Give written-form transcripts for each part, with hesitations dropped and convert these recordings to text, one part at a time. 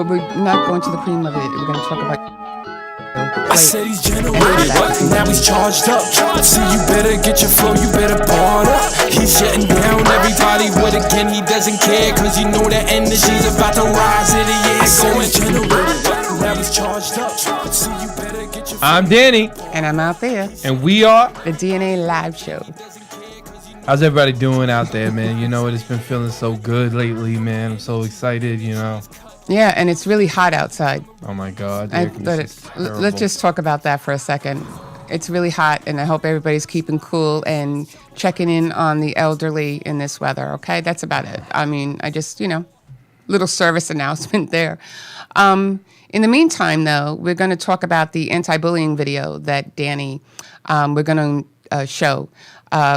but we're not going to the cream of it. We're going to talk about. I said he's generated, now he's charged up. So you better get your flow, you better bar up. He's shutting down everybody, what again, he doesn't care. Cause you know that energy's about to rise in the air. I said he's generated, now he's charged up. So you better get your flow. I'm Danny. And I'm out there. And we are the DNA Live Show. How's everybody doing out there, man? You know, it's been feeling so good lately, man. I'm so excited, you know. Yeah, and it's really hot outside. Oh, my God. Let's just talk about that for a second. It's really hot, and I hope everybody's keeping cool and checking in on the elderly in this weather, okay? That's about it. I mean, I just, little service announcement there. In the meantime, though, we're going to talk about the anti-bullying video that Danny, we're going to show.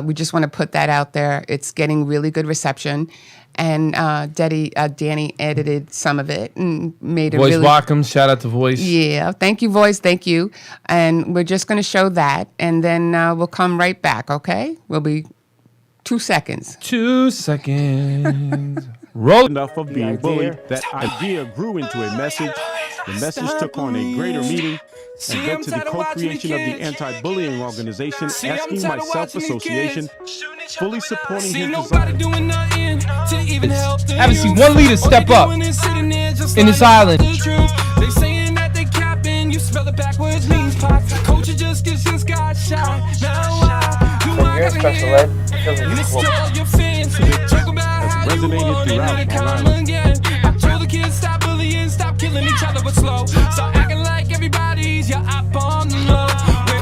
We just want to put that out there. It's getting really good reception. And Danny edited some of it and made it Voice really... Wacom, shout out to Voice. Yeah, thank you, Voice, thank you. And we're just going to show that, and then we'll come right back, okay? We'll be 2 seconds. 2 seconds. Roll. Enough of being bullied, that idea grew into a message. The message took on a greater meaning and led to the co-creation of the anti-bullying organization, Asking Myself Association, fully supporting his design. Haven't seen one leader step up in this island. They saying that they capping, you spell it backwards means pop. Coach just got shot. Now you're special ed, Has resonated throughout Long Island. I told the kids stop bullying, stop killing each other, but slow. Start acting like everybody's your op on the low.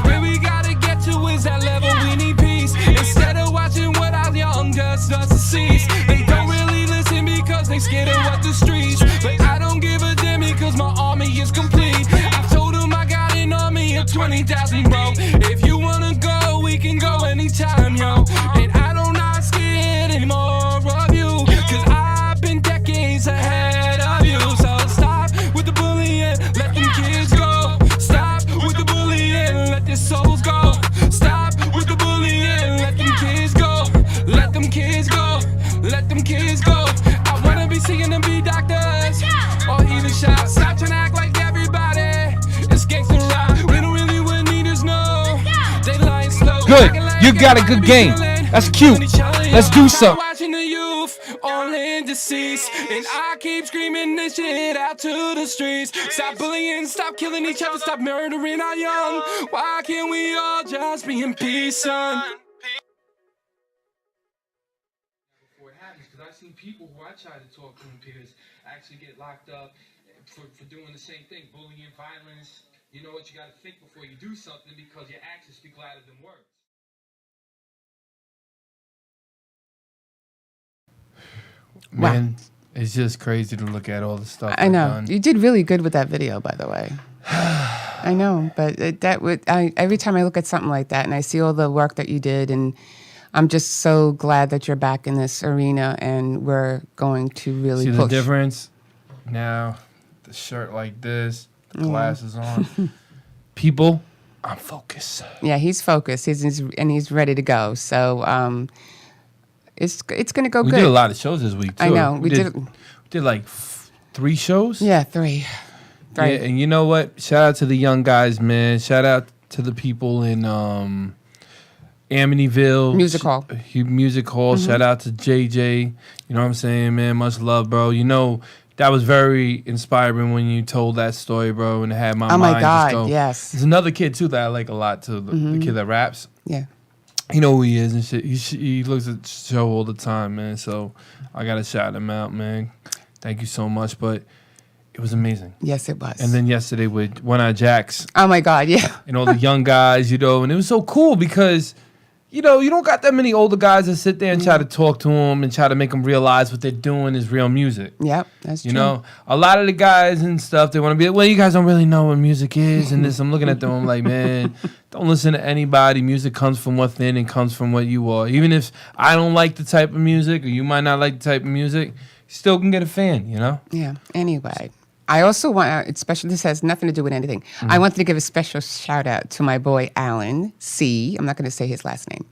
Where we gotta get to is that level, we need peace. Instead of watching what our younger starts to cease. They don't really listen because they scared of what the streets. But I don't give a damn because my army is complete. I told them I got an army of 20,000, bro. If you wanna go, we can go anytime, yo. And I don't not scared anymore of you, cause I've been decades ahead of you. So stop with the bullying, let them kids go. Stop with the bullying, let their souls go. Stop with the bullying, let them kids go. Let them kids go, let them kids go. I wanna be seeing them be doctors, or even shots. Stop trying to act like everybody is gangster rock. We don't really want leaders, no. They lying slow. Good, you got a good game. That's cute. Let's do something. Watching the youth all in deceased, and I keep screaming this shit out to the streets. Stop bullying, stop killing each other, stop murdering our young. Why can't we all just be in peace, son? Before it happens, because I've seen people who I try to talk to in peers actually get locked up for doing the same thing, bullying, violence. You know what, you got to think before you do something because your actions speak louder than words. Man, it's just crazy to look at all the stuff I know. done. You did really good with that video, by the way. I know, but every time I look at something like that and I see all the work that you did, and I'm just so glad that you're back in this arena and we're going to really See push. the difference? Now, the shirt like this, the glasses on. People, I'm focused. Yeah, he's focused. He's ready to go. So it's going to go We good. did a lot of shows this week, too. I know. We did like 3 shows? Yeah, 3. Yeah, and you know what? Shout out to the young guys, man. Shout out to the people in Amityville. Music Hall. Music Hall. Shout out to JJ. You know what I'm saying, man? Much love, bro. You know, that was very inspiring when you told that story, bro, and it had my mind my God, just go. yes. There's another kid, too, that I like a lot, too. The kid that raps. Yeah. You know who he is and shit. He looks at the show all the time, man. So I got to shout him out, man. Thank you so much. But it was amazing. Yes, it was. And then yesterday with One Eye Jacks. Oh, my God, yeah. And all the young guys, you know. And it was so cool because, you know, you don't got that many older guys that sit there and try to talk to them and try to make them realize what they're doing is real music. Yep, that's true. You know, a lot of the guys and stuff, they want to be like, well, you guys don't really know what music is. And this, I'm looking at them, I'm like, man, don't listen to anybody. Music comes from within and comes from what you are. Even if I don't like the type of music or you might not like the type of music, you still can get a fan, you know? Yeah, anyway. I also want, especially, this has nothing to do with anything. I wanted to give a special shout out to my boy, Alan C. I'm not going to say his last name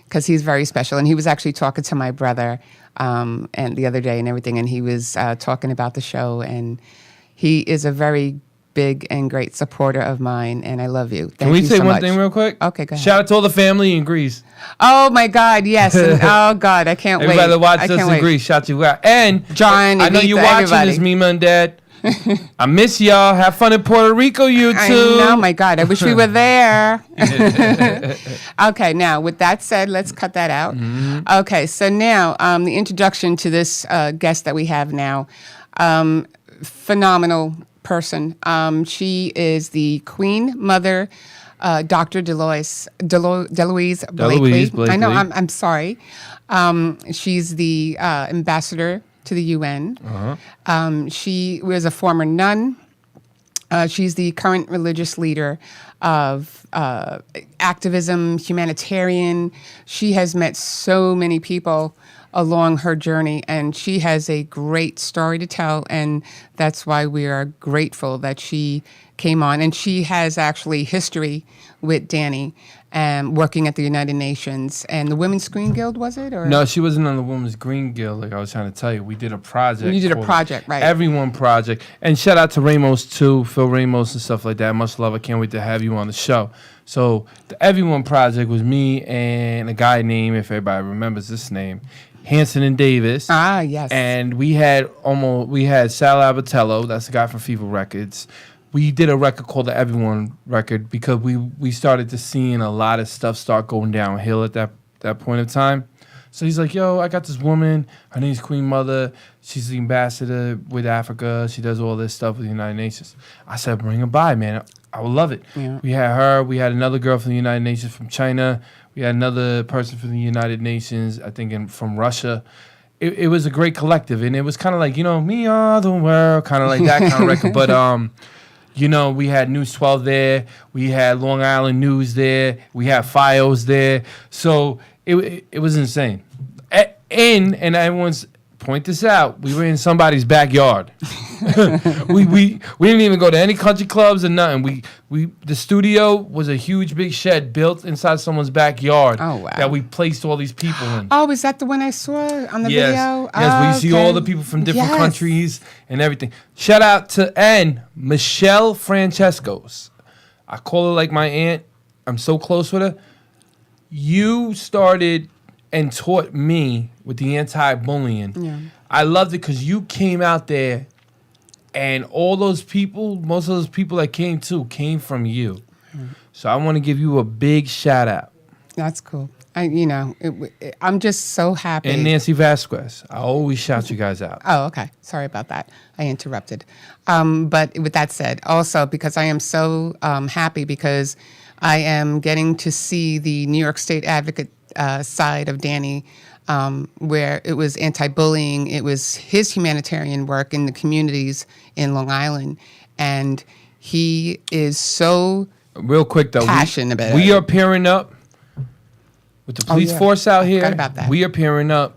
because he's very special. And he was actually talking to my brother and the other day and everything. And he was talking about the show. And he is a very big and great supporter of mine, and I love you. Thank Can we you say so one much. thing real quick? Okay, go ahead. Shout out to all the family in Greece. Oh my God, yes. And, oh God, I can't wait. Everybody that watches I us can't in wait. Greece, shout you out. And John, I know Evita, you're watching everybody. this, Mima and Dad. I miss y'all. Have fun in Puerto Rico, you two. I know, my God, I wish we were there. Okay, now with that said, let's cut that out. Okay, so now the introduction to this guest that we have now. Phenomenal person. She is the Queen Mother, Dr. Delois Blakely. Blakely. I know. I'm sorry. She's the ambassador to the UN. She was a former nun. She's the current religious leader of activism, humanitarian. She has met so many people along her journey, and she has a great story to tell, and that's why we are grateful that she came on. And she has actually history with Danny, working at the United Nations and the Women's Screen Guild, was it? Or No, she wasn't on the Women's Green Guild, like I was trying to tell you. We did a project. You did a called project, right. Everyone Project. And shout out to Ramos, too, Phil Ramos and stuff like that. Much love. I can't wait to have you on the show. So the Everyone Project was me and a guy named, if everybody remembers this name, Hanson and Davis. Ah, yes. And we had Sal Abatello, that's the guy from Fever Records. We did a record called the Everyone record because we started to seeing a lot of stuff start going downhill at that point of time. So he's like, yo, I got this woman. Her name's Queen Mother. She's the ambassador with Africa. She does all this stuff with the United Nations. I said, bring her by, man. I would love it. Yeah. We had her. We had another girl from the United Nations from China. We had another person from the United Nations, I think, from Russia. It was a great collective, and it was kind of like, me are the world, kind of like that kind of record. But, we had News 12 there. We had Long Island News there. We had FiOS there. So it was insane. And everyone's, point this out, we were in somebody's backyard. we didn't even go to any country clubs or nothing. The studio was a huge big shed built inside someone's backyard. Oh, wow. That we placed all these people in. Oh, is that the one I saw on the video? Yes, Oh, where you see okay. all the people from different Yes. countries and everything. Shout out to Michelle Francescos. I call her like my aunt. I'm so close with her. You started and taught me with the anti-bullying. Yeah. I loved it because you came out there and all those people, most of those people that came came from you. So I want to give you a big shout out. That's cool. I'm just so happy. And Nancy Vasquez. I always shout you guys out. Oh, okay. Sorry about that. I interrupted. But with that said, also because I am so happy because I am getting to see the New York State Advocate side of Danny, where it was anti-bullying. It was his humanitarian work in the communities in Long Island. And he is so Real quick, though. passionate about we it. are pairing up with the police force out here. Forgot about that. We are pairing up.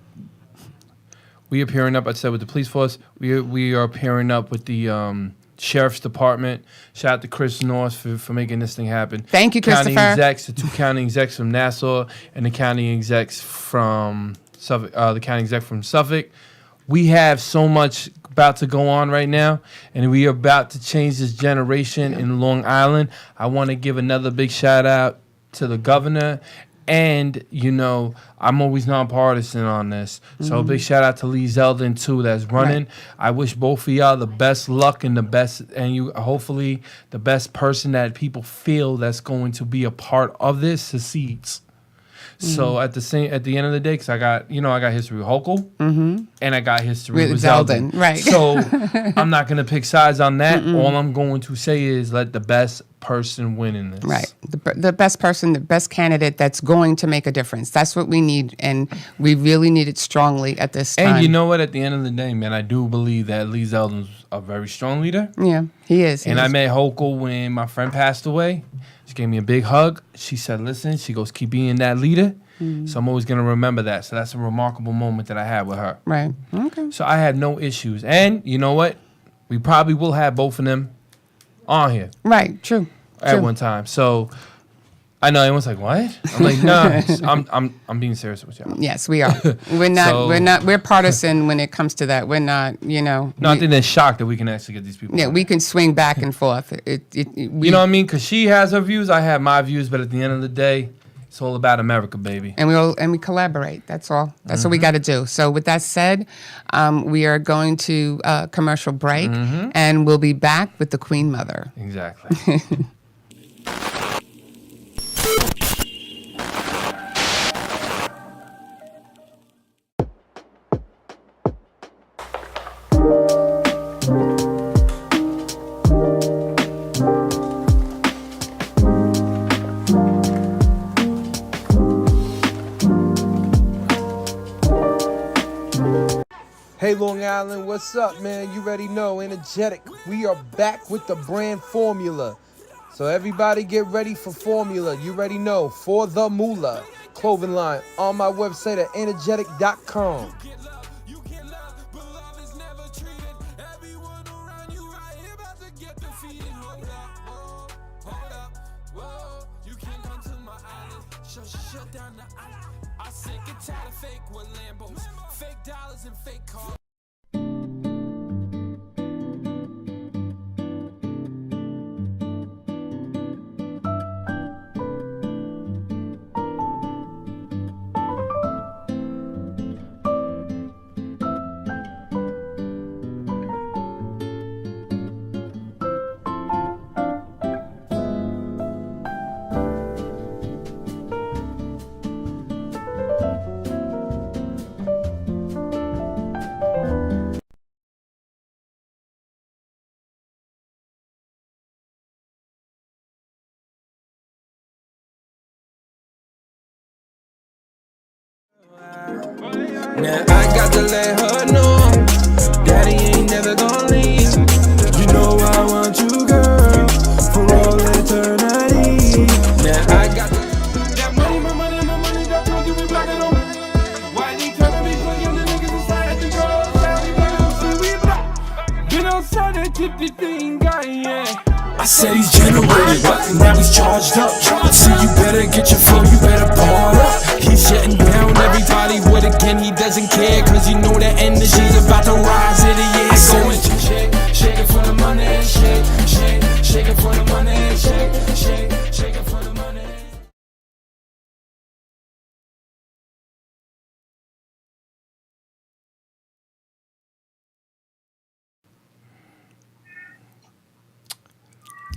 I said with the police force. We are pairing up with the Sheriff's Department. Shout out to Chris North for making this thing happen. Thank you, County Christopher. execs, the two county execs from Nassau and the county execs from Suffolk. The county exec from Suffolk. We have so much about to go on right now, and we are about to change this generation in Long Island. I want to give another big shout out to the governor. And, I'm always nonpartisan on this. So a big shout out to Lee Zeldin, too, that's running. Right. I wish both of y'all the best luck and hopefully the best person that people feel that's going to be a part of this succeeds. So at the end of the day, because I got history with Hochul, and I got history with Zeldin. Right. So I'm not going to pick sides on that. All I'm going to say is let the best person win in this. Right. The best person, the best candidate that's going to make a difference. That's what we need, and we really need it strongly at this time. And you know what? At the end of the day, man, I do believe that Lee Zeldin's a very strong leader. Yeah, he is. I met Hochul when my friend passed away. She gave me a big hug. She said, listen, she goes, keep being that leader. So I'm always going to remember that. So that's a remarkable moment that I had with her. Right. Okay. So I had no issues. And you know what? We probably will have both of them on here Right. True. at one time. So I know. Everyone's like, what? I'm like, no, I'm being serious with y'all. Yes, we are. We're not. So- We're partisan when it comes to that. We're not. No, I think they're shocked that we can actually get these people. Yeah, on we there. can swing back and forth. You know what I mean? Because she has her views, I have my views, but at the end of the day, it's all about America, baby. And we collaborate. That's all. That's what we got to do. So with that said, we are going to commercial break, and we'll be back with the Queen Mother. Exactly. Hey Long Island, what's up, man? You already know, energetic. We are back with the brand formula. So everybody get ready for formula. You already know, for the moolah clothing line on my website at energetic.com. Now I got to let her know, Daddy ain't never gonna leave. You know I want you, girl, for all eternity. Now I got That money, my money, my money, that's gonna give me back at home. Why they tryna be playing the niggas inside the girls? We block. Been outside that tippy thing, guy, yeah. I said he's generated, but now he's charged up. So you better get your flow, you better bar up. He's shutting down everybody with again, he doesn't care. Cause you know that energy's about to rise in the air. Going shake it for the money, shake it for the money, shake it for the money.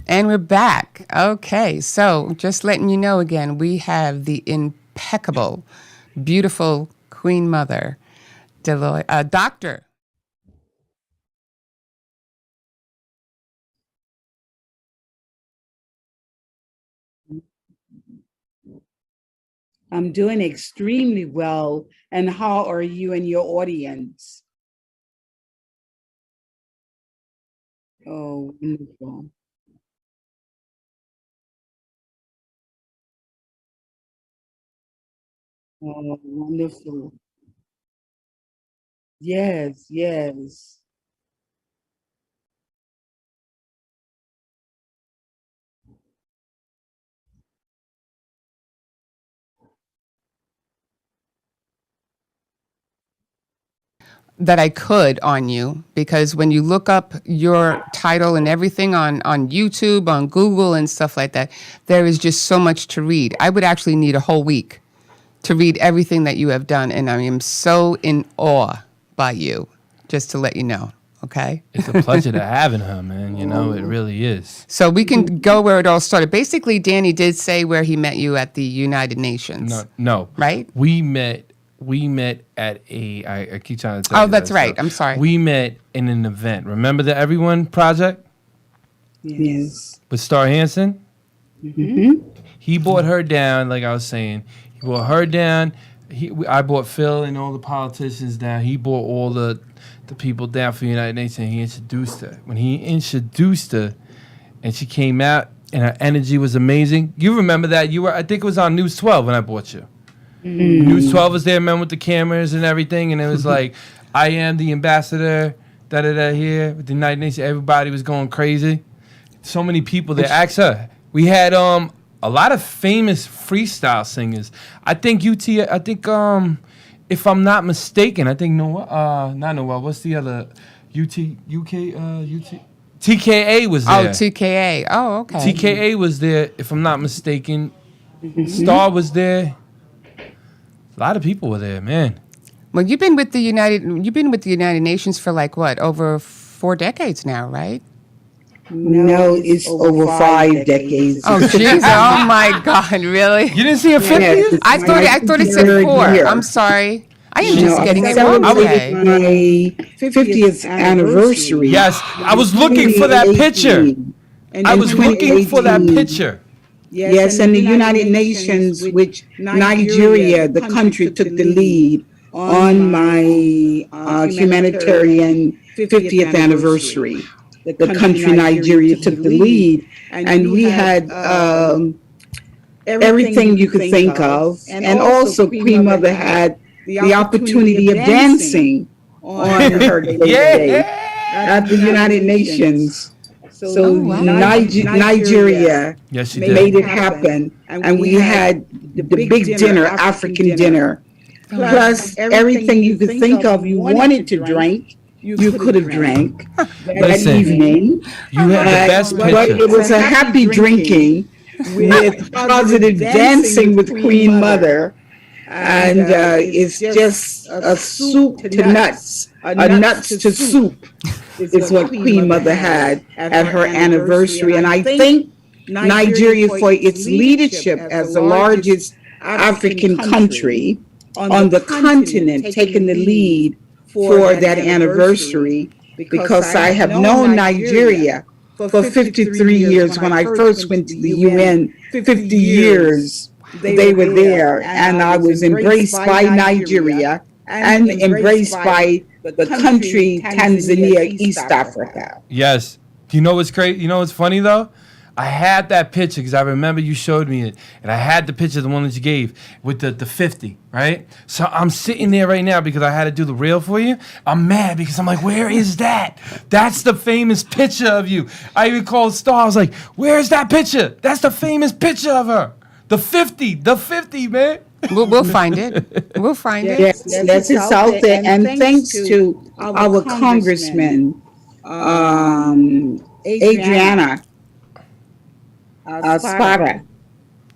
And we're back. Okay, so just letting you know again, we have the impeccable, beautiful Queen Mother, Delois, Dr. I'm doing extremely well. And how are you and your audience? Oh, wonderful. Oh, wonderful. Yes, yes. that I could on you, because when you look up your title and everything on YouTube, on Google and stuff like that, there is just so much to read. I would actually need a whole week to read everything that you have done, and I am so in awe by you, just to let you know, okay? It's a pleasure to having her, man. You know, it really is. So we can go where it all started. Basically, Danny did say where he met you at the United Nations. No. Right? We met at I keep trying to tell you. Oh, that's that right. stuff. I'm sorry. We met in an event. Remember the Everyone Project Yes. with Star Hansen? Mm-hmm. He brought her down, like I was saying. He brought her down. I brought Phil and all the politicians down. He brought all the people down for the United Nations. He introduced her. When he introduced her, and she came out, and her energy was amazing. You remember that? I think it was on News 12 when I brought you. Mm. News 12 was there, man, with the cameras and everything, and it was like, I am the ambassador, here with the United Nations. Everybody was going crazy. So many people there. Ask her. We had a lot of famous freestyle singers. I think if I'm not mistaken, I think Noel, not Noel, what's the other, TKA was there. Oh, TKA. Oh, okay. TKA was there, if I'm not mistaken. Star was there. A lot of people were there, man. Well, you've been with the United Nations for like what, over 4 decades now, right? No, it's over 5 decades. Oh, jeez. Oh, my God. Really? You didn't see a 50th? Yes. I thought it said 4. I'm sorry. I am just getting it wrong today. My 50th anniversary. Yes, I was looking for that picture. I was looking for that picture. Yes, and the United Nations, which Nigeria, the country, took the lead on my humanitarian 50th anniversary. The country Nigeria took the lead, and we had everything you could think of, and also Queen Mother had the opportunity of dancing on her day at the United Nations. So Nigeria Yes, she did. made it happen, and we had the big dinner, African dinner, plus everything you could think of you wanted to drink. You could have drank that Listen, evening. You had the best But picture. it was a happy drinking with positive dancing with Queen Mother. And it's just a soup to nuts, a nuts to soup is what Queen Mother had at her anniversary. And I think Nigeria, for its leadership as the largest African country on the continent, taking the lead for that anniversary, because I have known Nigeria for 53 years. When I first went to the UN, 50 years they were there, and I was embraced by Nigeria and embraced by the country Tanzania, East Africa. Yes. Do you know what's crazy? You know what's funny though? I had that picture because I remember you showed me it, and I had the picture, the one that you gave with the 50, right? So I'm sitting there right now because I had to do the reel for you. I'm mad because I'm like, where is that? That's the famous picture of you. I even called Star. I was like, where's that picture? That's the famous picture of her. The 50, man. We'll find it. We'll find it. Yes, it's out there, and thanks to our congressman, Adriana Spada.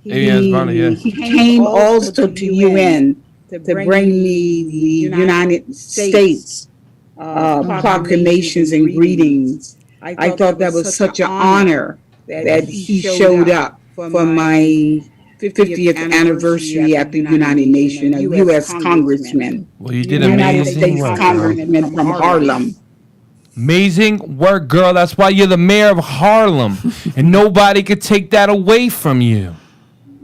Adriana Spada, yeah. He came also to UN to bring me the United States proclamations and greetings. I thought that was such an honor that he showed up for my 50th anniversary at the United Nations, a U.S. congressman. Well, you did United amazing States work, girl. congressman from Harlem. Amazing work, girl. That's why you're the mayor of Harlem, and nobody could take that away from you.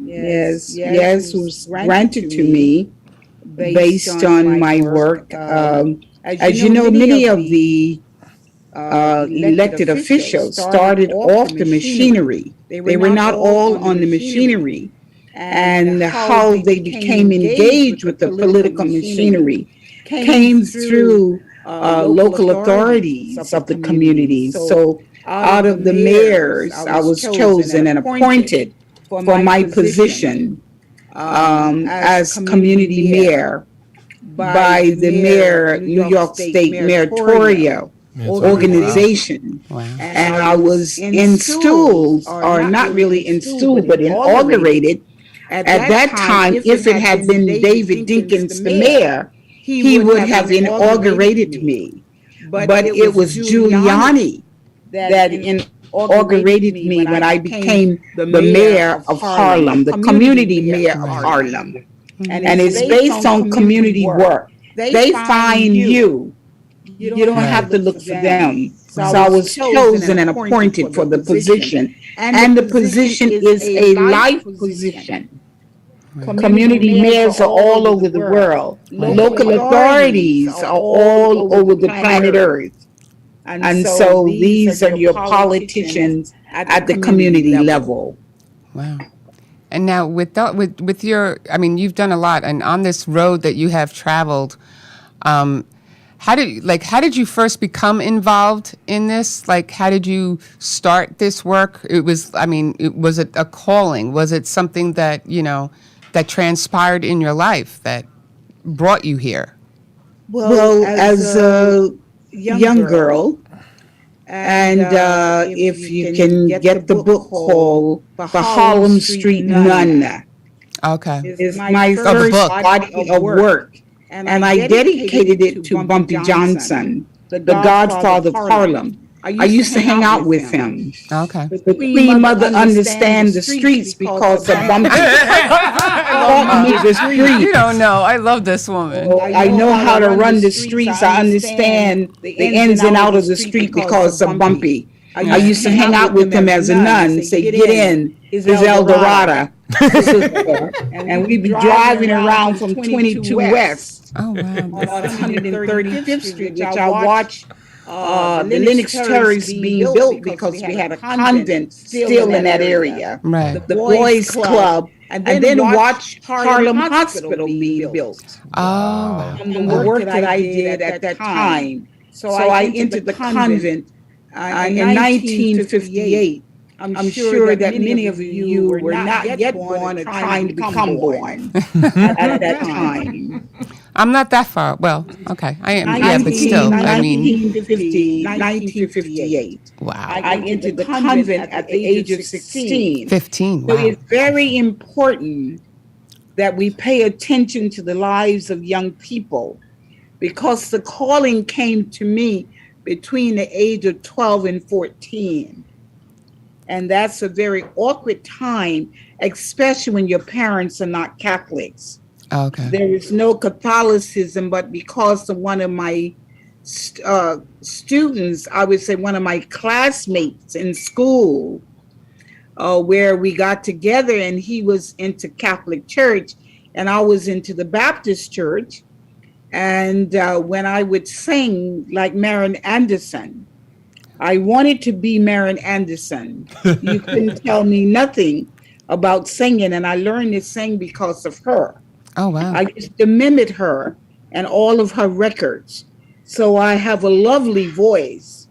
Yes, it was granted to me based on my work. As you know, many of the elected officials started off the machinery. They were not all on the machinery. And how they became engaged with the political machinery came through local authorities of the community. So out of the mayors, I was chosen and appointed for my position as community mayor by the mayor, New York State Mayoral organization. Wow. And I was installed, or not really installed, but inaugurated. At that time, if it had been David Dinkins, the mayor, he would have inaugurated me. But it was Giuliani that inaugurated me when I became the mayor of Harlem, the community mayor of Harlem. And it's based on community work. They find you. You don't have to look for them. So I was chosen and appointed for the position. And the position is a life position. Community mayors are all over the world. Local authorities are all over the planet Earth. And so these are your politicians at the community level. Wow. And now with your, I mean, you've done a lot, and on this road that you have traveled, how did you first become involved in this? Like, how did you start this work? Was it a calling? Was it something that, that transpired in your life that brought you here? Well, as a young girl, and if you can get the book called The Harlem Street Nun, Okay. is my first body of work. And I dedicated it to Bumpy Johnson, the godfather of Harlem. I used to hang out with him. Okay. The Queen Mother understands the streets because of Bumpy. You don't know. I love this woman. I know how to run the streets. I understand the ins and outs of the street because of Bumpy. I used to hang out with him as a nun, say, get in, is El Dorado. And we'd be driving around from 22 West Oh, wow. on 135th Street, which I watched the Lenox Terrace being built because we had a convent still in that area. Right. The Boys Club, and then watch Harlem Hospital being built. Oh, wow. From the work that I did at that time. So I entered the convent in 1958. I'm sure that many of you were not yet born or trying to become born at that time. I'm not that far. Well, okay. I am. Yeah, but still, I mean. 1958. Wow. I entered the convent at the age of 16. 15. So Wow. it's very important that we pay attention to the lives of young people, because the calling came to me between the age of 12 and 14. And that's a very awkward time, especially when your parents are not Catholics. Okay. There is no Catholicism, but because of one of my students, I would say one of my classmates in school, where we got together, and he was into Catholic church and I was into the Baptist church. And when I would sing like Marian Anderson, I wanted to be Marian Anderson. You couldn't tell me nothing about singing, and I learned to sing because of her. Oh, wow. I used to mimic her and all of her records. So I have a lovely voice.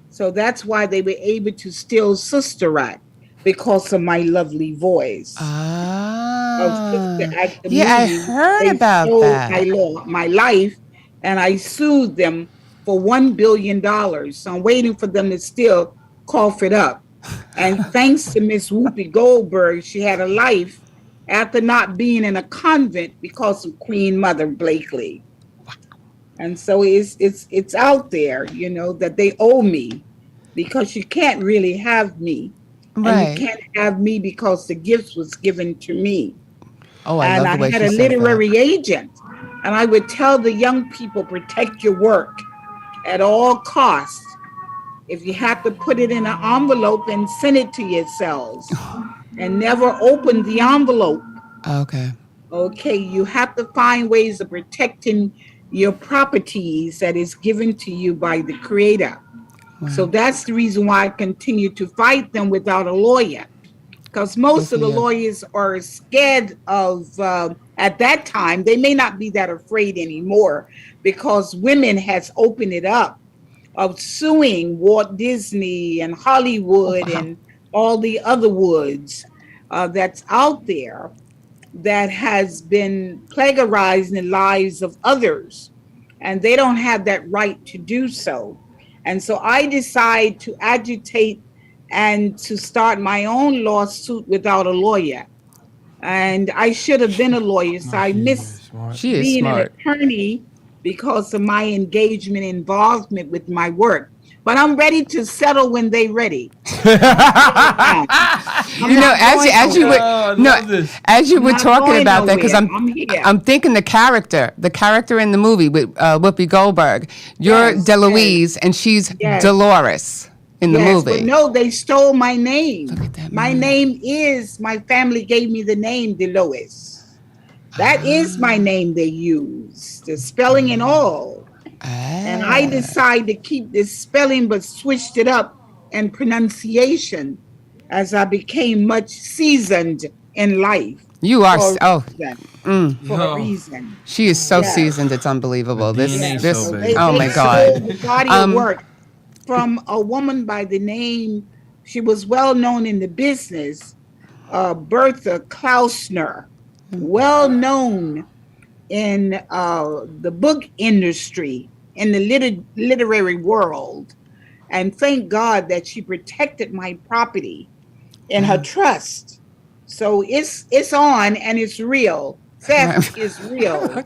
So that's why they were able to steal Sister Act, because of my lovely voice. Ah. Sister Act, the Yeah, I movie. heard They about stole that. my life, and I sued them for $1 billion. So I'm waiting for them to still cough it up. And thanks to Miss Whoopi Goldberg, she had a life after not being in a convent because of Queen Mother Blakely. And so it's out there, that they owe me, because you can't really have me. Right. And you can't have me because the gifts was given to me. Oh, I And love the way I had she a said that. literary agent, and I would tell the young people, protect your work at all costs. If you have to put it in an envelope and send it to yourselves, and never open the envelope. Okay. Okay, you have to find ways of protecting your properties that is given to you by the Creator. Wow. So that's the reason why I continue to fight them without a lawyer, because most of the Yeah. lawyers are scared of, at that time, they may not be that afraid anymore, because women has opened it up of suing Walt Disney and Hollywood and all the other woods that's out there that has been plagiarizing the lives of others, and they don't have that right to do so. And so I decide to agitate and to start my own lawsuit without a lawyer. And I should have been a lawyer, so I missed She is being smart. an attorney because of my engagement, involvement with my work. But I'm ready to settle when they ready. As you were not talking going about that, because nowhere. I'm here. I'm thinking the character in the movie with Whoopi Goldberg. You're Yes, Delois, and she's Yes. Dolores in the Yes, movie. but no, they stole my name. Look at that My man. name is, my family gave me the name Delois. That is my name they use, the spelling and all. And I decided to keep this spelling, but switched it up and pronunciation as I became much seasoned in life. You are. For a reason. She is so seasoned. It's unbelievable. This. Oh my God. The body of work from a woman by the name. She was well known in the business. Bertha Klausner, well known in the book industry, in the literary world. And thank God that she protected my property in her trust. So it's on and it's real. Theft is real.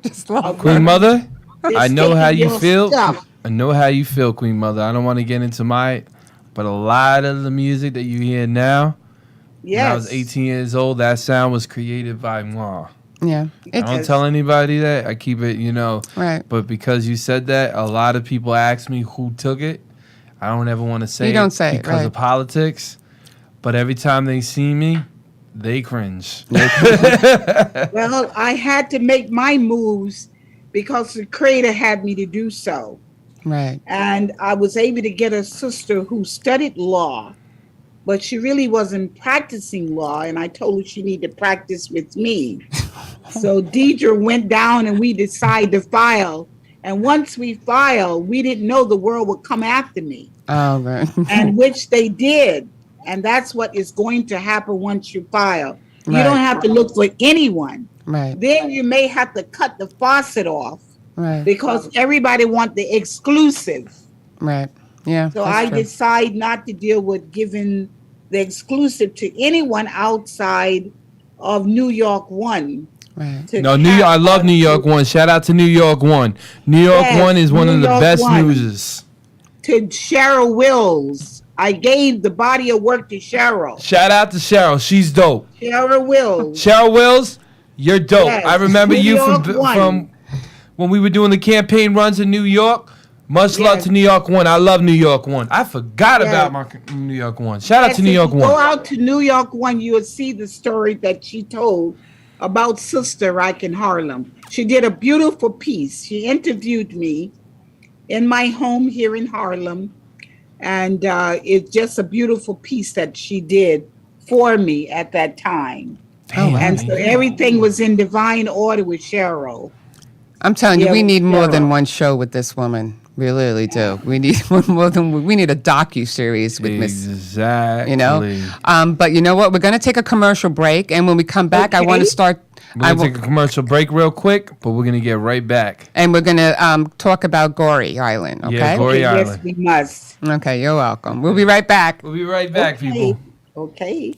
Queen Mother, I know how you feel. Stuff. I know how you feel, Queen Mother. I don't want to get into but a lot of the music that you hear now, when I was 18 years old, that sound was created by moi. Yeah. I don't tell anybody that. I keep it, Right. But because you said that, a lot of people ask me who took it. I don't ever want to say You don't say it, because right. of politics. But every time they see me, they cringe. Well, I had to make my moves because the Creator had me to do so. Right. And I was able to get a sister who studied law, but she really wasn't practicing law. And I told her she needed to practice with me. So Deidre went down and we decided to file. And once we filed, we didn't know the world would come after me. Oh, right. And which they did. And that's what is going to happen once you file. You Right. don't have to look for anyone. Right. Then you may have to cut the faucet off Right. because everybody wants the exclusive. Right. Yeah. So that's I true. decide not to deal with giving the exclusive to anyone outside of New York One. Right. No, New York. I love New York One. Shout out to New York One. New York Yes, One is one New of the York best One. newses. To Cheryl Wills. I gave the body of work to Cheryl. Shout out to Cheryl. She's dope. Cheryl Wills. Cheryl Wills, you're dope. Yes, I remember New you York from One. when we were doing the campaign runs in New York. Much love Yes. to New York One. I love New York One. I forgot Yes. about my New York One. Shout out to Yes, New if York you One. Go out to New York One, you will see the story that she told about Sister Reich in Harlem. She did a beautiful piece. She interviewed me in my home here in Harlem. And it's just a beautiful piece that she did for me at that time. Oh, wow. And so everything was in divine order with Cheryl. I'm telling you, Yeah, we need more Cheryl. than one show with this woman. We really do. We need we need a docu-series with Miss. Exactly. But you know what? We're going to take a commercial break, and when we come back, I want to Okay. start. We're gonna take a commercial break real quick, but we're gonna get right back. And we're going to talk about Goree Island. Okay. Yeah, Goree Yes, Island. we must. Okay. You're welcome. We'll be right back. We'll be right back, Okay. people. Okay.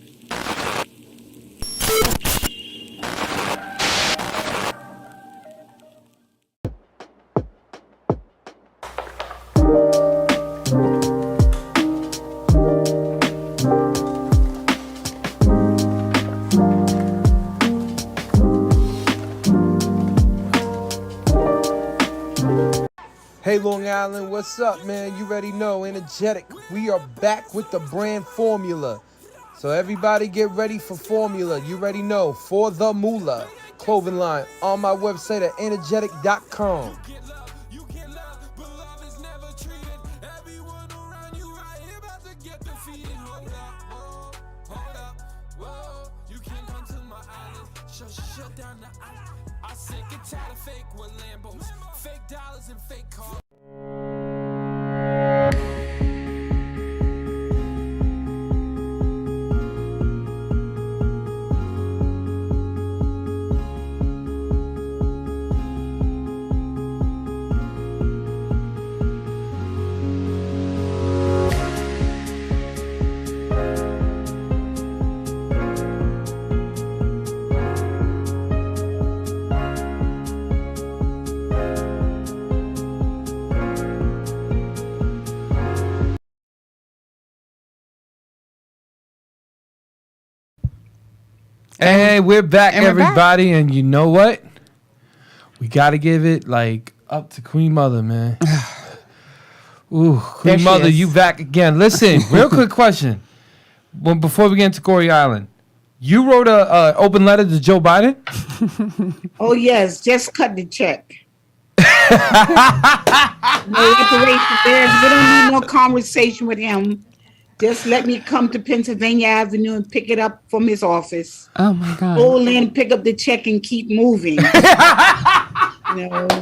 Hey Long Island, what's up, man? You already know, energetic. We are back with the brand formula. So everybody get ready for formula. You already know, for the moolah clothing line on my website at energetic.com. You can love, but love is never treated. Everyone around you right here about to get defeated. Hold up, whoa. You can't come to my island. Shut down the island. I sick and tired of fake with Lambos, fake dollars and fake cars. Hey, we're back, And we're back. everybody, and you know what? We gotta give it like up to Queen Mother, man. Ooh, There Queen she Mother, is. you back again. Listen, real quick question. Before we get into Goree Island, you wrote a open letter to Joe Biden? Oh, yes. Just cut the check. No reparation there. We don't need no conversation with him. Just let me come to Pennsylvania Avenue and pick it up from his office. Oh my God. Pull in, pick up the check, and keep moving.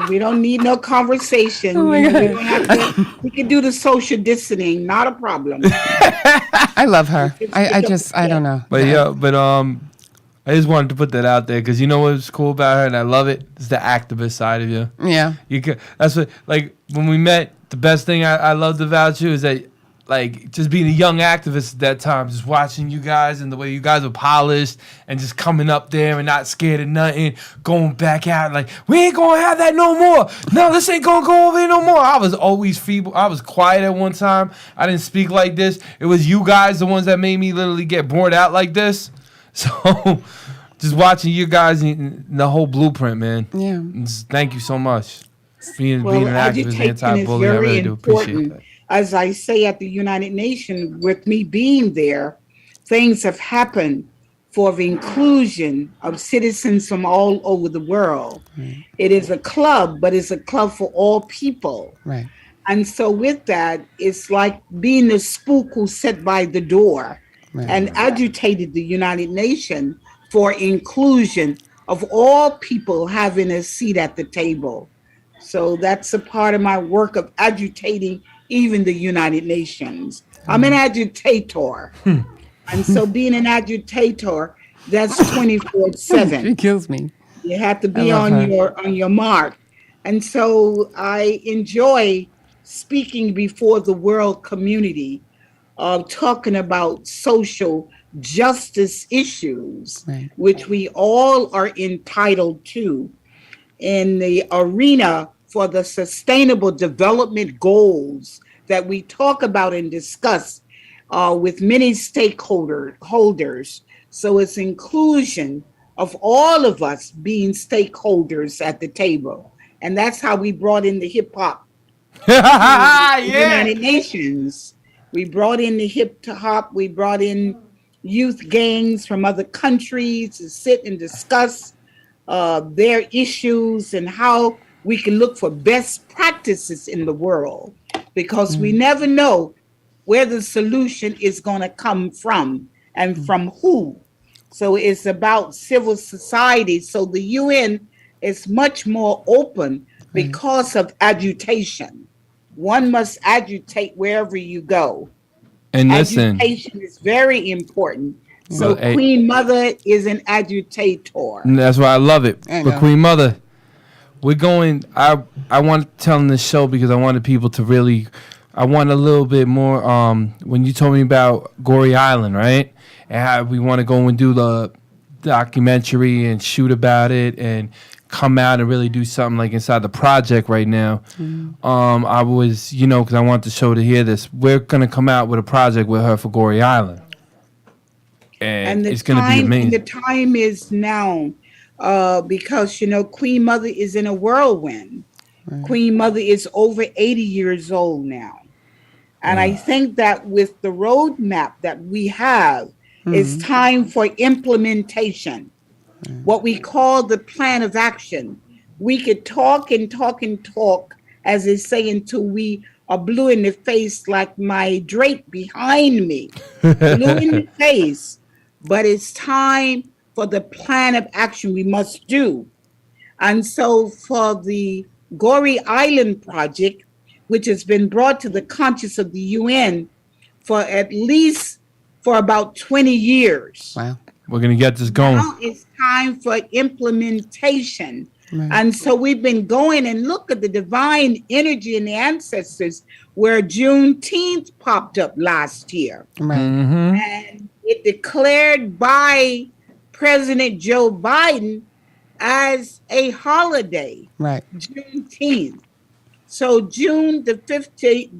We don't need no conversation. Oh my God. We can do the social distancing, not a problem. I love her. I don't know. But I just wanted to put that out there because you know what's cool about her, and I love it. It's the activist side of you. Yeah. That's what, like, when we met, the best thing I loved about you is that, like, just being a young activist at that time, just watching you guys and the way you guys were polished and just coming up there and not scared of nothing, going back out like, we ain't gonna have that no more. No, this ain't gonna go over here no more. I was always feeble. I was quiet at one time. I didn't speak like this. It was you guys, the ones that made me literally get bored out like this. So just watching you guys and the whole blueprint, man. Yeah. Just thank you so much. Being an activist, agitation anti-bully, I is very really do appreciate important. that. As I say at the United Nations, with me being there, things have happened for the inclusion of citizens from all over the world. Right. It is a club, but it's a club for all people. Right. And so with that, it's like being the spook who sat by the door and agitated the United Nations for inclusion of all people having a seat at the table. So that's a part of my work of agitating even the United Nations. I'm an agitator. And so being an agitator, that's 24/7. She kills me. You have to be on your mark. And so I enjoy speaking before the world community of talking about social justice issues, which we all are entitled to in the arena for the sustainable development goals that we talk about and discuss with many stakeholders. So it's inclusion of all of us being stakeholders at the table. And that's how we brought in the hip hop. United Nations. We brought in the hip hop. We brought in youth gangs from other countries to sit and discuss their issues and how we can look for best practices in the world, because we never know where the solution is going to come from and from who. So it's about civil society. So the UN is much more open because of agitation. One must agitate wherever you go. And listen, agitation is very important. So Queen Mother is an agitator. That's why I love it. But Queen Mother, we're going, I want to tell in this show because I wanted people to really, I want a little bit more, when you told me about Goree Island, right? And how we want to go and do the documentary and shoot about it and come out and really do something like inside the project right now. I was, because I want the show to hear this, we're going to come out with a project with her for Goree Island. And it's going to be amazing. The time is now because, Queen Mother is in a whirlwind. Queen Mother is over 80 years old now. And I think that with the roadmap that we have, it's time for implementation. What we call the plan of action. We could talk and talk and talk, as they say, until we are blue in the face like my drape behind me. Blue in the face. But it's time for the plan of action we must do. And so for the Goree Island project, which has been brought to the conscience of the UN for at least for about 20 years. Wow. We're going to get this going. Now it's time for implementation. And so we've been going and look at the divine energy and the ancestors where Juneteenth popped up last year. And it declared by President Joe Biden as a holiday. Juneteenth. So June the 15th,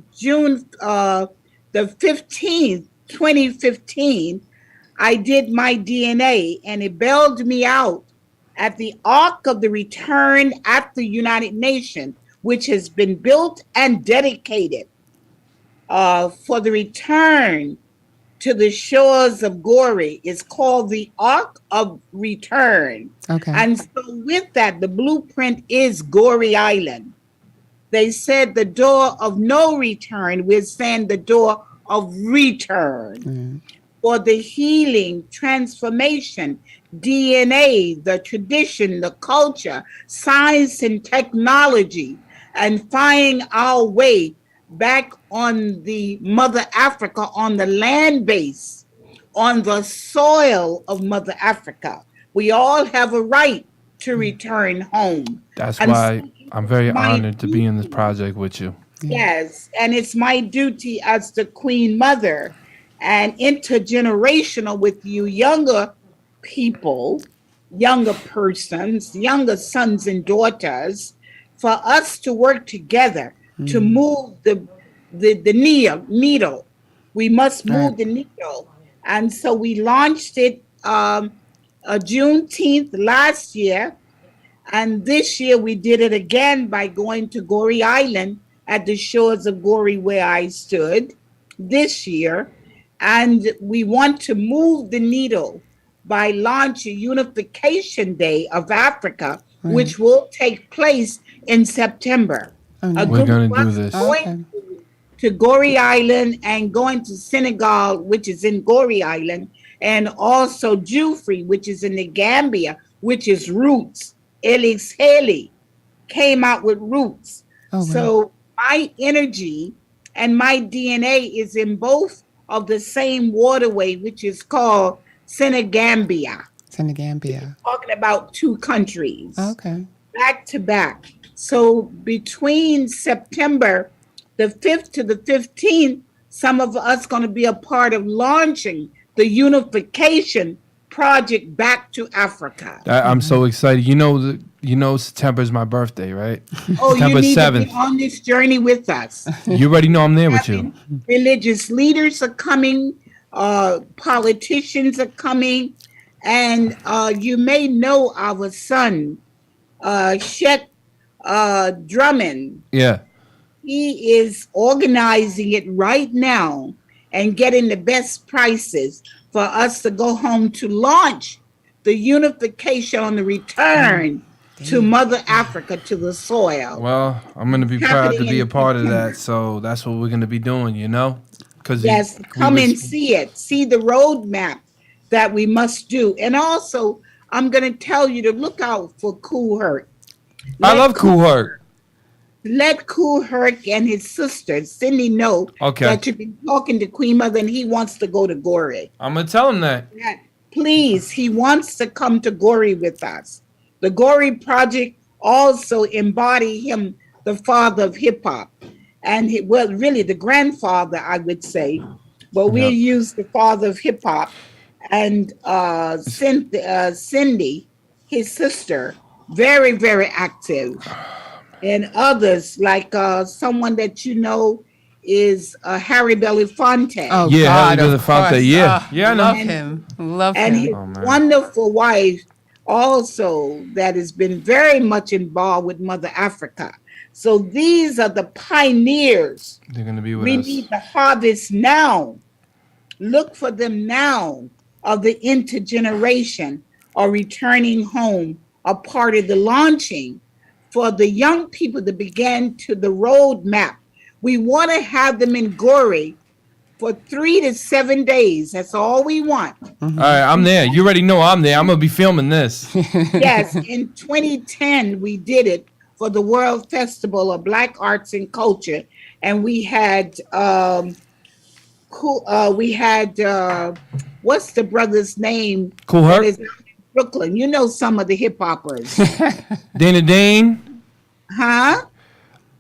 2015, I did my DNA and it bailed me out at the Ark of the Return at the United Nations, which has been built and dedicated for the return to the shores of Goree. It's called the Ark of Return. And so with that, the blueprint is Goree Island. They said the door of no return. We're saying the door of return, for the healing, transformation, DNA, the tradition, the culture, science and technology, and finding our way back on the Mother Africa, on the land base, on the soil of Mother Africa. We all have a right to return home. That's And why so I'm very my honored to be in this project with you. Yes, and it's my duty as the Queen Mother and intergenerational with you younger people, younger persons, younger sons and daughters, for us to work together to move the needle. We must move the needle. And so we launched it Juneteenth last year. And this year we did it again by going to Goree Island at the shores of Goree where I stood this year. And we want to move the needle by launching Unification Day of Africa, which will take place in September. We're going to do this. Going to Goree Island and going to Senegal, which is in Goree Island, and also Jufri, which is in the Gambia, which is roots. Elix Haley came out with roots. So my energy and my DNA is in both of the same waterway, which is called Senegambia. Talking about two countries. Back to back. So between September the 5th to the 15th, some of us going to be a part of launching the unification project back to Africa. I'm so excited. You know, September is my birthday, right? Oh, September you need 7th. to be on this journey with us. You already know I'm there with you. Religious leaders are coming. Politicians are coming. And you may know our son, Shet Drummond. Yeah. He is organizing it right now and getting the best prices for us to go home to launch the unification on the return to Mother Africa, to the soil. Well, I'm going to be proud to be a part of that. So that's what we're going to be doing, you know? Yes, come and see it. See the roadmap that we must do. And also, I'm going to tell you to look out for Kool Herc. I love Kool Herc. Let Kool Herc and his sister, Cindy, know that you've been talking to Queen Mother and he wants to go to Goree. I'm going to tell him that. Please, he wants to come to Goree with us. The Goree Project also embody him, the father of hip hop. And really the grandfather, I would say. But we'll use the father of hip hop. And Cindy, his sister, very, very active. And others, like someone that you know is Harry Belafonte. Oh, yeah, God, Harry Belafonte. Yeah, I love him. And his wonderful wife also that has been very much involved with Mother Africa. So these are the pioneers. They're going to be with we us. We need to harvest now. Look for them now of the intergeneration or returning home, a part of the launching for the young people to begin to the roadmap. We want to have them in Goree for 3 to 7 days. That's all we want. All right, I'm there. You already know I'm there. I'm going to be filming this. Yes, in 2010, we did it for the World Festival of Black Arts and Culture. And we had, what's the brother's name? Kool Herc? Brooklyn. You know some of the hip hoppers. Dana Dane. Huh?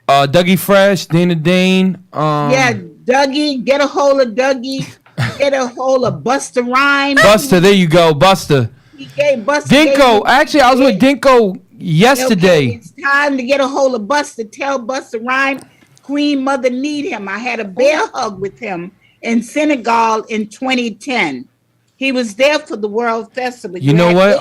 Dougie Fresh, Dana Dane. Yeah, Dougie. Get a hold of Dougie. Get a hold of Busta Rhymes. Busta, there you go, Busta. He gave Busta. Dinko. Actually, I was with Dinko yesterday. Okay, it's time to get a hold of Busta. Tell Busta Rhymes Queen Mother need him. I had a bear hug with him in Senegal in 2010. He was there for the World Festival. You know what?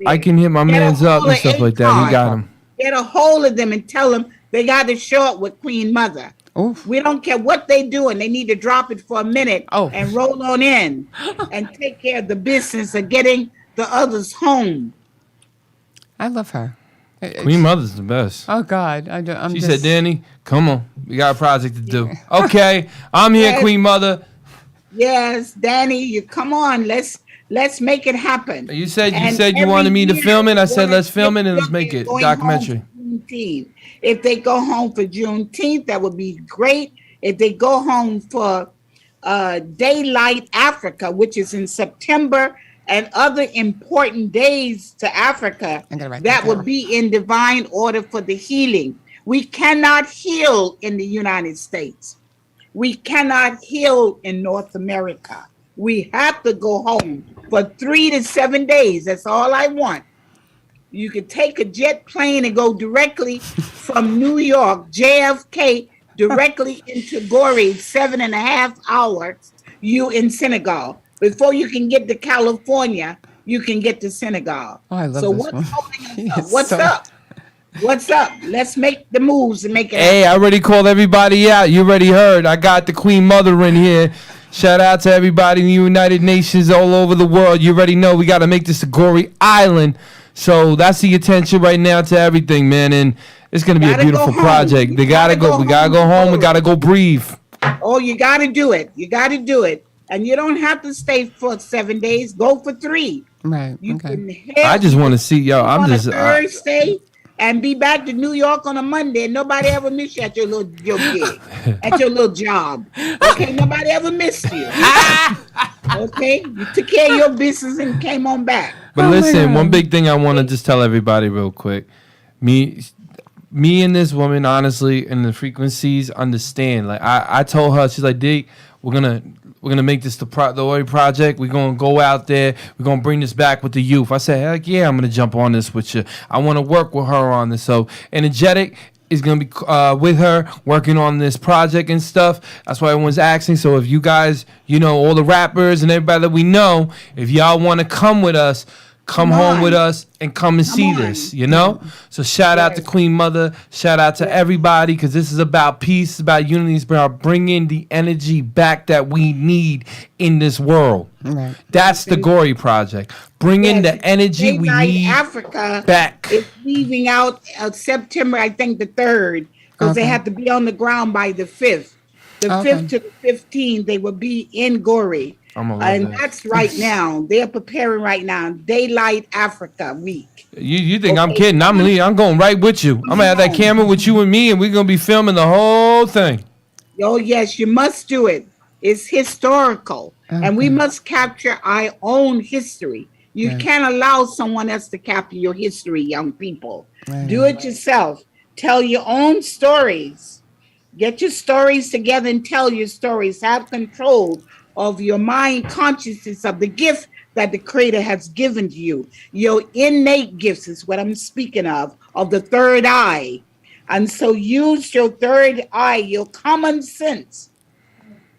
I can hit my mans up and stuff like that. We got him. Get a hold of them and tell them they got to show up with Queen Mother. Oof. We don't care what they doing. They need to drop it for a minute and roll on in and take care of the business of getting the others home. I love her. Queen Mother's the best. Oh God, She said, Danny, come on, we got a project to do. Okay, I'm here, Yes. Queen Mother. Yes, Danny, you come on. Let's make it happen. You said And you wanted me to every film it. I said year, let's film it and let's make it going documentary. home for Juneteenth. If they go home for Juneteenth, that would be great. If they go home for Daylight Africa, which is in September, and other important days to Africa, I gotta write that that would down. be in divine order for the healing. We cannot heal in the United States. We cannot heal in North America. We have to go home for 3 to 7 days. That's all I want. You could take a jet plane and go directly from New York, JFK, directly into Goree, 7.5 hours, you in Senegal. Before you can get to California, you can get to Senegal. Oh, I love so this what's one. holding us He up? is What's so- up? What's up? Let's make the moves and make it Hey, I already called everybody out. You already heard. I got the Queen Mother in here. Shout out to everybody in the United Nations all over the world. You already know we got to make this a Goree Island. So that's the attention right now to everything, man. And it's going to be a Gotta beautiful go home. project. You They got to gotta go. go We got to home go home. We to got to go breathe. Oh, you got to do it. You got to do it. And you don't have to stay for 7 days. Go for 3. Right. You Okay. can head I just want to see, yo, I'm on just, a Thursday and be back to New York on a Monday. And nobody ever miss you at your gig, at your little job. Okay, nobody ever missed you. Okay, you took care of your business and came on back. but Oh my listen, God. one big thing I want to just tell everybody real quick. Me and this woman, honestly, and the frequencies understand. Like I told her, she's like, Dick, we're gonna make this the Ori project. We're gonna go out there. We're gonna bring this back with the youth. I said, heck yeah, I'm gonna jump on this with you. I want to work with her on this. So energetic is gonna be with her working on this project and stuff. That's why everyone's asking. So if you guys, all the rappers and everybody that we know, if y'all want to come with us. Come home on. with us and come and see on. this, So shout out to Queen Mother. Shout out to everybody because this is about peace, it's about unity, it's about bringing the energy back that we need in this world. Right. That's the Goree Project. Bringing the energy we Daylight need Africa back. is leaving out September, I think the 3rd, because they Okay. have to be on the ground by the 5th. The Okay. 5th to the 15th, they will be in Goree. I'ma love And that. that's right now. They're preparing right now. Daylight Africa week. You think I'm kidding? I'm going right with you. I'm gonna have that camera with you and me, and we're gonna be filming the whole thing. Oh, yes, you must do it. It's historical. And we must capture our own history. You can't allow someone else to capture your history, young people. Do it yourself. Tell your own stories. Get your stories together and tell your stories. Have control of your mind consciousness of the gift that the Creator has given to you. Your innate gifts is what I'm speaking of the third eye. And so use your third eye, your common sense.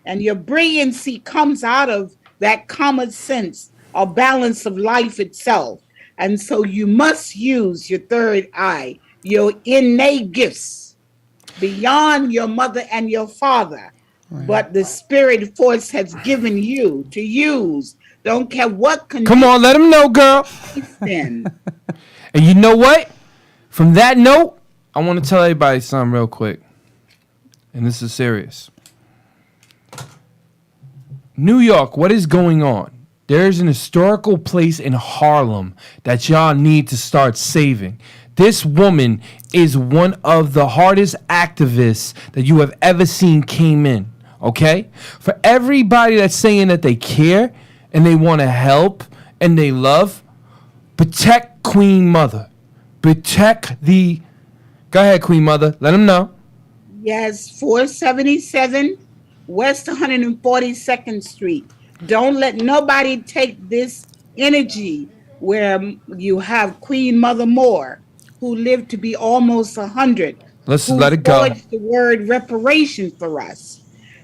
And your brilliancy comes out of that common sense, a balance of life itself. And so you must use your third eye, your innate gifts, beyond your mother and your father. But the spirit force has given you to use. Don't care what condition. Come on, let them know, girl. In. And you know what? From that note, I want to tell everybody something real quick. And this is serious. New York, what is going on? There's an historical place in Harlem that y'all need to start saving. This woman is one of the hardest activists that you have ever seen came in. Okay? For everybody that's saying that they care and they want to help and they love, protect Queen Mother. Protect the... Go ahead, Queen Mother. Let them know. Yes, 477 West 142nd Street. Don't let nobody take this energy where you have Queen Mother Moore, who lived to be almost 100. Let's who let it go. forged the word reparation for us.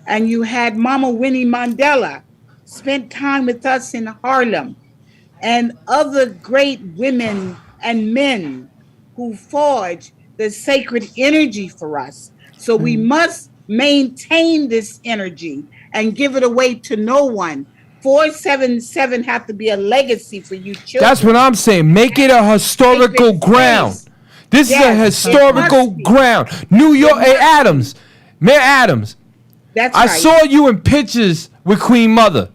And you had Mama Winnie Mandela, spent time with us in Harlem, and other great women and men who forged the sacred energy for us. So we must maintain this energy and give it away to no one. 477 have to be a legacy for you children. That's what I'm saying. Make it a historical Sacred ground. space. This is a historical ground. New York. Hey, Adams, Mayor Adams. That's I right. saw you in pictures with Queen Mother.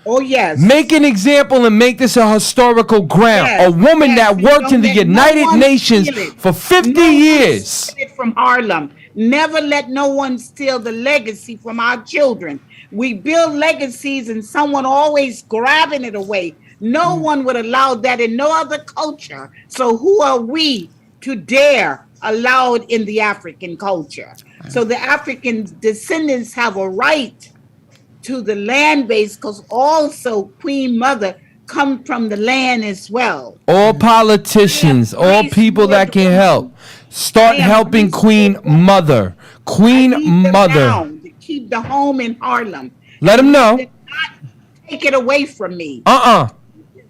Oh, yes. Make an example and make this a historical ground. Yes, a woman that worked in the United Nations for 50 years. Steal it from Harlem. Never let no one steal the legacy from our children. We build legacies and someone always grabbing it away. No one would allow that in no other culture. So who are we to dare allow it in the African culture? So the African descendants have a right to the land base, because also Queen Mother come from the land as well. All politicians, all people that can help, start helping Queen Mother. Queen Mother. To keep the home in Harlem. Let them know. Not take it away from me.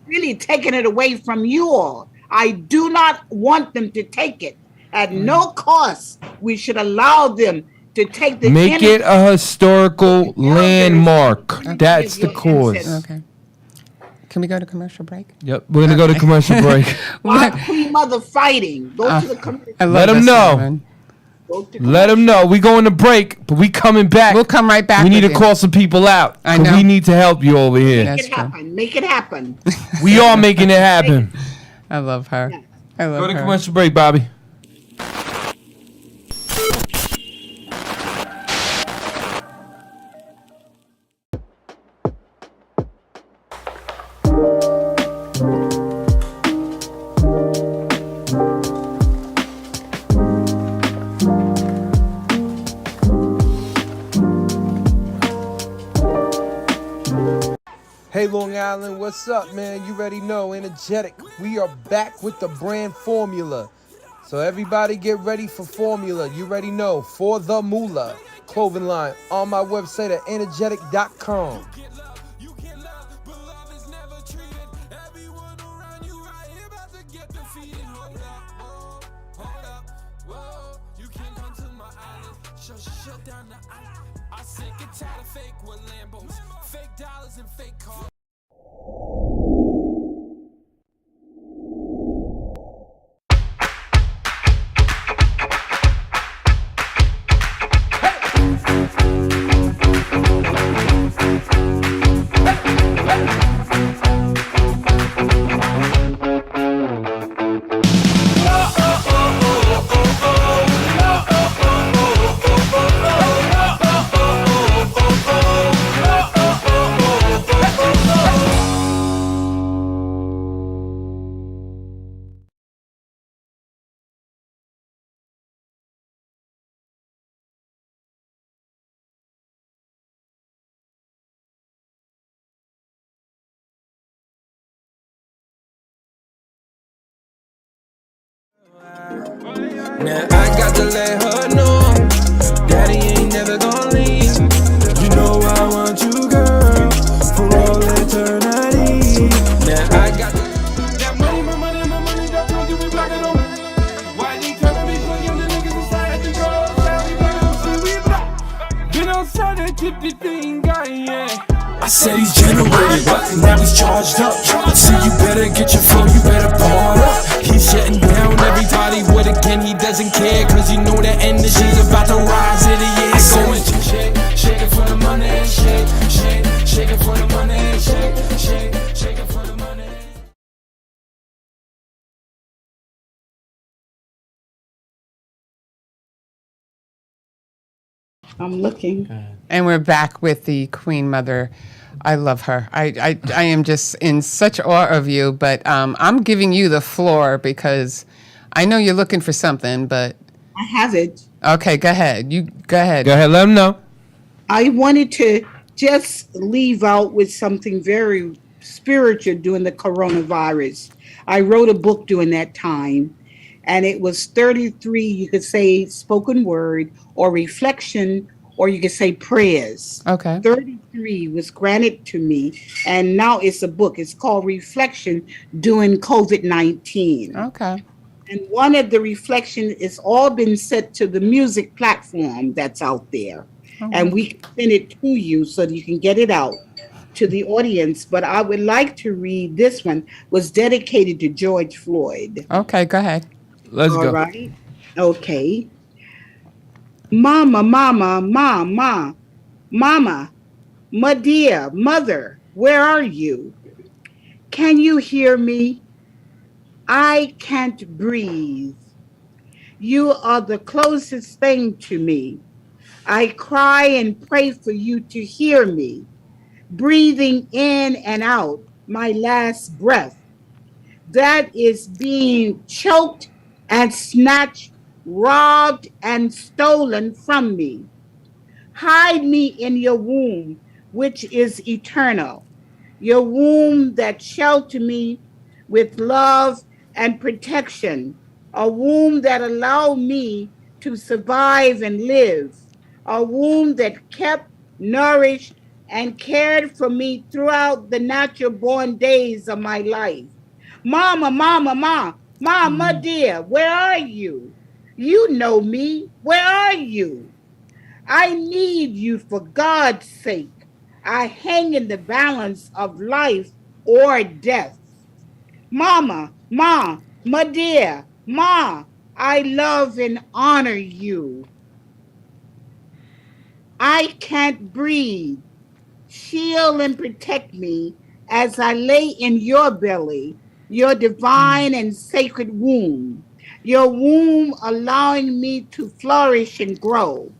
Really taking it away from you all. I do not want them to take it. At no cost, we should allow them to take the Make it a historical landmark. That's the cause. Okay. Can we go to commercial break? Yep, we're gonna go to commercial break. Why Queen Mother fighting? Go to the commercial. Let them know. Let them know. We going to break, but we coming back. We'll come right back. We need to call some people out. I know. We need to help you over here. Make it happen. Make it happen. We are making it happen. I love her. I love her. Go to commercial break, Bobby. Hey Long Island, what's up, man? You already know, energetic. We are back with the brand formula. So everybody get ready for formula. You already know, for the moolah clothing line on my website at energetic.com. Shut down the island. I sick and tired of fake with Lambos, fake dollars and fake cars. Now I got to let her know Daddy ain't never gonna leave. You know I want you, girl, for all eternity. Now I got that money, my money, my money, that don't give me black and on. Why they tryna be playing the niggas inside the girls? We black. Been outside and keep the thing going, yeah. I said he's generated, now he's charged up. So you better get your flow, you better ball up. He's shutting down everybody with again, he doesn't care. Cause you know that energy's about to rise in the year. Going shake, shake it for the money, shake, shake, shake it for the money, shake, shake, shake it for the money. I'm looking. And we're back with the Queen Mother. I love her. I am just in such awe of you, but I'm giving you the floor because I know you're looking for something, but... I have it. Okay, go ahead. Go ahead. Go ahead, let them know. I wanted to just leave out with something very spiritual during the coronavirus. I wrote a book during that time, and it was 33, you could say spoken word or reflection, or you could say prayers. Okay. 33 was granted to me, and now it's a book. It's called Reflection During COVID-19. Okay. And one of the reflections is all been set to the music platform that's out there. And we can send it to you so that you can get it out to the audience. But I would like to read this one, was dedicated to George Floyd. Okay, go ahead. Let's All go. right. Okay. Mama, mama, mama, my dear mother, where are you? Can you hear me? I can't breathe. You are the closest thing to me. I cry and pray for you to hear me, breathing in and out my last breath. That is being choked and snatched, robbed and stolen from me. Hide me in your womb, which is eternal, your womb that shelter me with love and protection, a womb that allowed me to survive and live, a womb that kept, nourished, and cared for me throughout the natural born days of my life. Mama, mama, mama, dear, where are you? You know me. Where are you? I need you for God's sake. I hang in the balance of life or death. Mama, my dear, I love and honor you. I can't breathe. Shield and protect me as I lay in your belly, your divine and sacred womb, your womb allowing me to flourish and grow,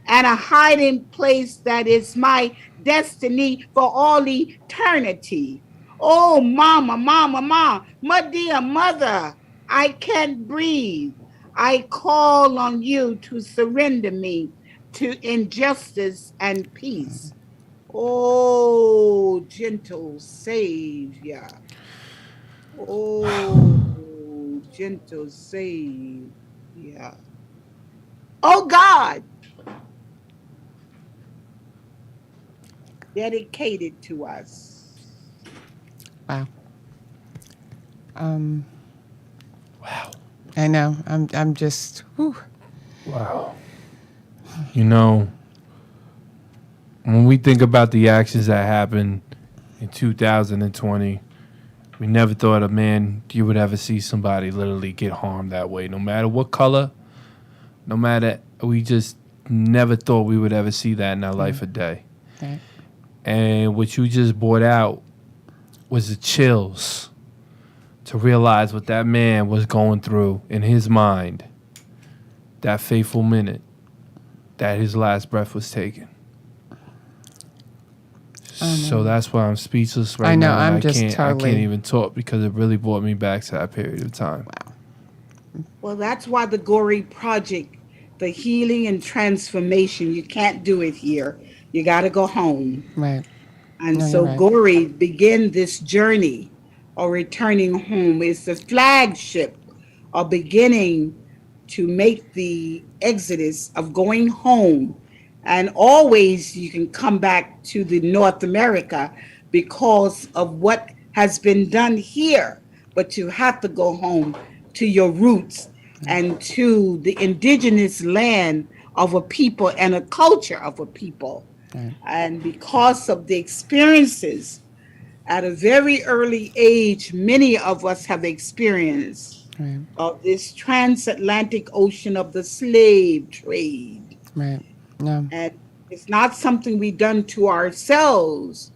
and a hiding place that is my destiny for all eternity. Oh, my dear mother, I can't breathe. I call on you to surrender me to injustice and peace. Oh, gentle Savior. Oh, gentle Savior. Oh, God. Dedicated to us. Wow. Wow. I know. I'm just. Whew. Wow. You know, when we think about the actions that happened in 2020, we never thought you would ever see somebody literally get harmed that way, no matter what color, we just never thought we would ever see that in our life a day. Right. And what you just brought out was the chills to realize what that man was going through in his mind that fateful minute that his last breath was taken. So that's why I'm speechless right now. I'm just I can't even talk because it really brought me back to that period of time. Wow. Well, that's why the Goree Project, the healing and transformation, you can't do it here. You got to go home. Right. And No, so you're right. Goree begin this journey of returning home. It's the flagship of beginning to make the exodus of going home. And always you can come back to the North America because of what has been done here. But you have to go home to your roots and to the indigenous land of a people and a culture of a people. Right. And because of the experiences at a very early age, many of us have experienced Right. of this transatlantic ocean of the slave trade. Right. No. And it's not something we done to ourselves,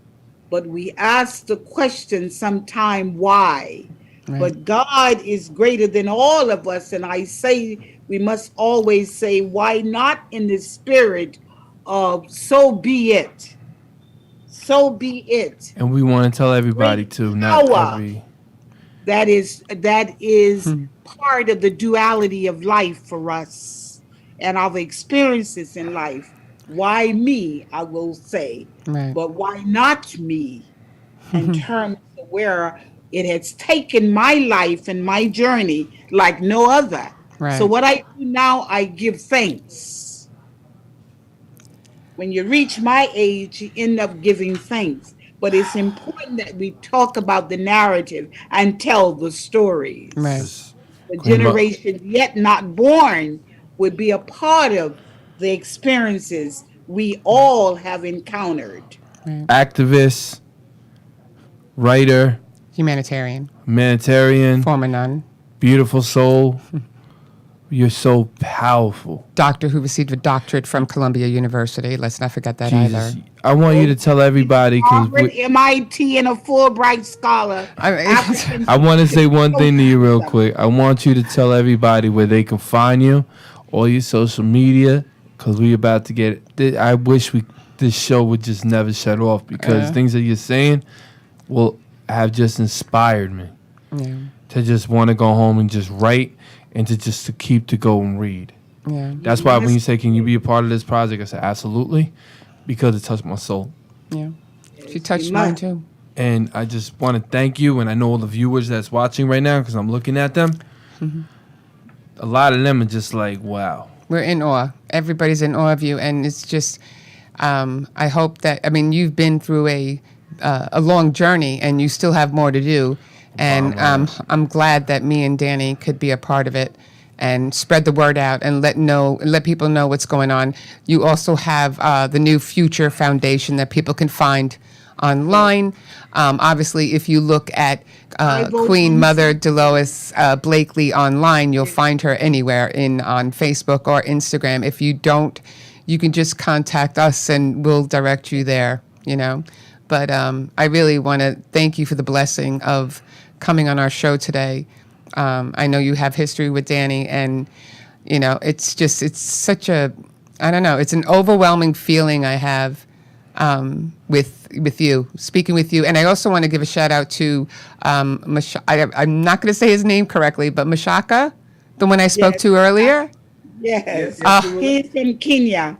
but we ask the question sometime why. Right. But God is greater than all of us. And I say, we must always say, why not in the spirit of so be it. So be it. And we want to tell everybody Great too, not power. every. That is part of the duality of life for us and our experiences in life. Why me, I will say, Right. but why not me in terms of where it has taken my life and my journey like no other. Right. So what I do now, I give thanks. When you reach my age, you end up giving thanks. But it's important that we talk about the narrative and tell the stories. Right. The generation yet not born would be a part of the experiences we all have encountered. Activist, writer, Humanitarian. humanitarian, Former nun. beautiful soul. You're so powerful. Doctor who received a doctorate from Columbia University. Let's not forget that Jesus. either. I want you to tell everybody, Harvard, MIT, and a Fulbright scholar. I want to say one thing to you real quick. I want you to tell everybody where they can find you, all your social media, because we about to get it. I wish this show would just never shut off, because things that you're saying will have just inspired me to just want to go home and just write and to keep to go and read. Yeah. That's why when you say, can you be a part of this project, I said, absolutely, because it touched my soul. Yeah. She touched mine too. And I just want to thank you, and I know all the viewers that's watching right now, because I'm looking at them. Mm-hmm. A lot of them are just like, wow. We're in awe. Everybody's in awe of you, and it's just, I hope that, I mean, you've been through a long journey, and you still have more to do. And I'm glad that me and Danny could be a part of it and spread the word out and let people know what's going on. You also have the new Future Foundation that people can find online. Obviously, if you look at Queen Mother Delois Blakely online, you'll find her anywhere on Facebook or Instagram. If you don't, you can just contact us and we'll direct you there, you know. But I really want to thank you for the blessing of coming on our show today. I know you have history with Danny, and, you know, it's such a, I don't know, it's an overwhelming feeling I have with you, speaking with you. And I also want to give a shout out to, I'm not going to say his name correctly, but Mashaka, the one I spoke to earlier. Yes, he's from Kenya.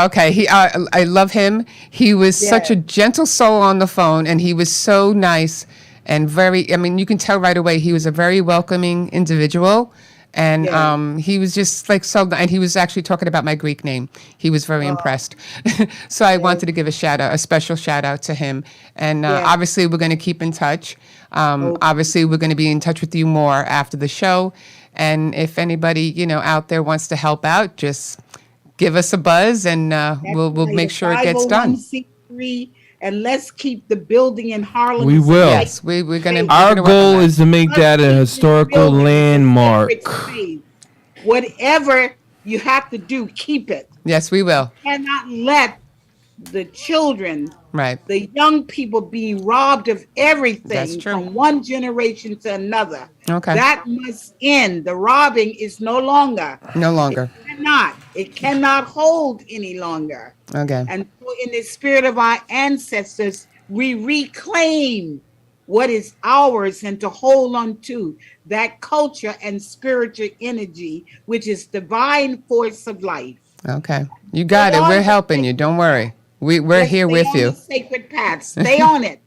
Okay. I love him. He was such a gentle soul on the phone, and he was so nice and very, I mean, you can tell right away he was a very welcoming individual. And he was just like so, and he was actually talking about my Greek name. He was very impressed. So I wanted to give a special shout out to him. And obviously we're going to keep in touch. Obviously we're going to be in touch with you more after the show. And if anybody, you know, out there wants to help out, just give us a buzz, and we'll make sure it gets done. And let's keep the building in Harlem. We will. Yes, we're going to. Our goal is to make that a historical landmark. Whatever you have to do, keep it. Yes, we will. You cannot let the children, the young people, be robbed of everything from one generation to another. Okay. That must end. The robbing is no longer. No longer. It cannot hold any longer. Okay. And so in the spirit of our ancestors, we reclaim what is ours and to hold on to that culture and spiritual energy, which is divine force of life. Okay. You got it. We're helping you. Don't worry. We're here with you. Sacred path. Stay on it.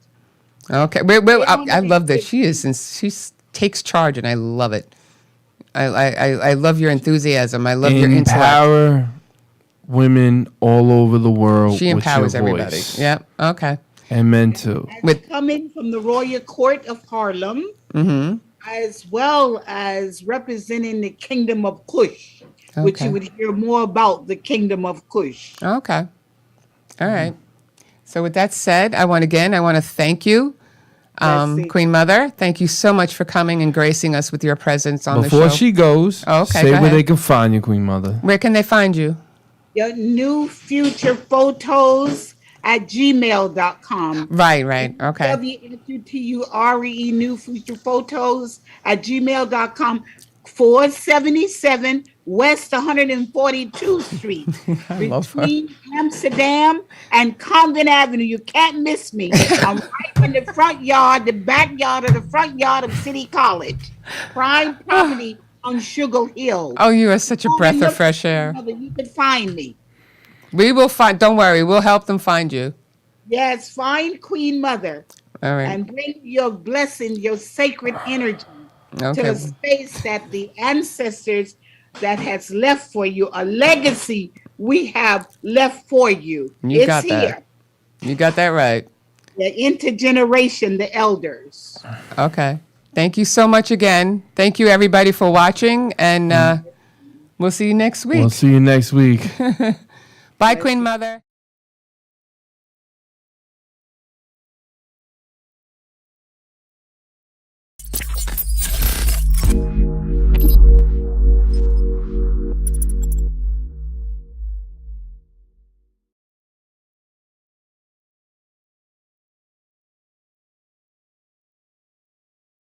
Okay. I love that she takes charge, and I love it. I love your enthusiasm. I love your intellect. Empower women all over the world. She empowers with your everybody. voice. Yeah. Okay. And men too. Coming from the Royal Court of Harlem, as well as representing the Kingdom of Kush, which you would hear more about the Kingdom of Kush. Okay. All right. So with that said, I want to thank you, Queen Mother. Thank you so much for coming and gracing us with your presence on the show. Before she goes, say where they can find you, Queen Mother. Where can they find you? Your new future photos at gmail.com. Right. Okay. WFUTURE new future photos at gmail.com. 477 West 142th Street, between Amsterdam and Convent Avenue. You can't miss me. I'm right in the front yard, the backyard of the front yard of City College. Prime property on Sugar Hill. Oh, you are such a breath of fresh air. You can find me. We will find, don't worry, we'll help them find you. Yes, find Queen Mother. All right. And bring your blessing, your sacred energy to the space that the ancestors that has left for you, a legacy we have left for you. You got that. You got that right. The intergeneration, the elders. Okay. Thank you so much again. Thank you, everybody, for watching, and we'll see you next week. We'll see you next week. Bye, Queen Mother.